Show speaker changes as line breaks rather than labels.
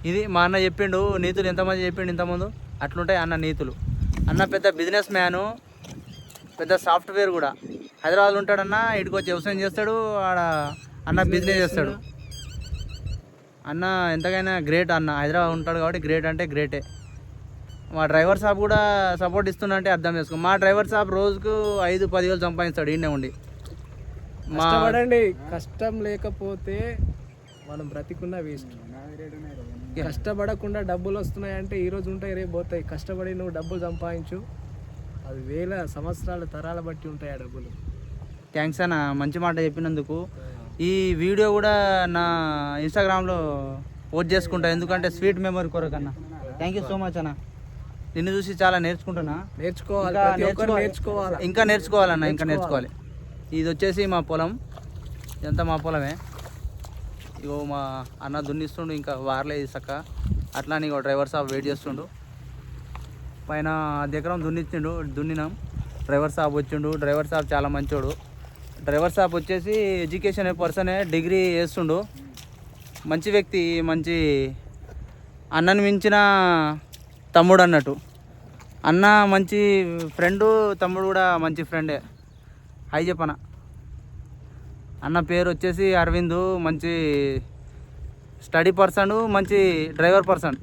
ఇది మా అన్న చెప్పిండు నీతులు, ఎంతమంది చెప్పిండు ఇంతకుముందు అట్లుంటాయి అన్న నీతులు. అన్న పెద్ద బిజినెస్ మ్యాను, పెద్ద సాఫ్ట్వేర్ కూడా. హైదరాబాద్లో ఉంటాడన్న, ఇటుకు వచ్చి వ్యవసాయం చేస్తాడు, ఆడ అన్న బిజినెస్ చేస్తాడు. అన్న ఎంతకైనా గ్రేట్ అన్న. హైదరాబాద్ ఉంటాడు కాబట్టి గ్రేట్ అంటే గ్రేటే. మా డ్రైవర్ సాబ్ కూడా సపోర్ట్ ఇస్తుందంటే అర్థం చేసుకో. మా డ్రైవర్ సాబ్ రోజుకు 5-10 వేలు సంపాదిస్తాడు ఈయనే ఉండి.
కష్టపడండి, కష్టం లేకపోతే మనం బ్రతికున్నా వేస్ట్. కష్టపడకుండా డబ్బులు వస్తున్నాయంటే ఈరోజు ఉంటాయి, రేపు పోతాయి. కష్టపడి నువ్వు డబ్బులు సంపాదించు, అది వేల సంవత్సరాల తరాల బట్టి ఉంటాయి ఆ డబ్బులు.
థ్యాంక్స్ అన్న, మంచి మాట చెప్పినందుకు. ఈ వీడియో కూడా నా ఇన్స్టాగ్రామ్లో పోస్ట్ చేసుకుంటా, ఎందుకంటే స్వీట్ మెమరీ కొరకు అన్న. థ్యాంక్ యూ సో మచ్ అన్న. నిన్ను చూసి చాలా నేర్చుకుంటున్నా.
నేర్చుకోవాలి,
ఇంకా నేర్చుకోవాలన్న, ఇంకా నేర్చుకోవాలి. ఇది వచ్చేసి మా పొలం, ఇదంతా మా పొలమే. ఇగో మా అన్న దున్నిస్తుండు, ఇంకా వారలేదు చక్క. అట్లా నీకు డ్రైవర్ సాబ్ వెయిట్ చేస్తుండు. పైన 10 ఎకరం దున్నినాం. డ్రైవర్ సాబ్ వచ్చిండు. డ్రైవర్ సాబ్ చాలా మంచోడు. డ్రైవర్ సాబ్ వచ్చేసి ఎడ్యుకేషన్ పర్సనే, డిగ్రీ చేస్తుండు. మంచి వ్యక్తి, మంచి అన్నని మించిన తమ్ముడు అన్నట్టు. అన్న మంచి ఫ్రెండు, తమ్ముడు కూడా మంచి ఫ్రెండే. హై చెప్పన. అన్న పేరు వచ్చేసి అరవింద్, మంచి స్టడీ పర్సన్, మంచి డ్రైవర్ పర్సన్.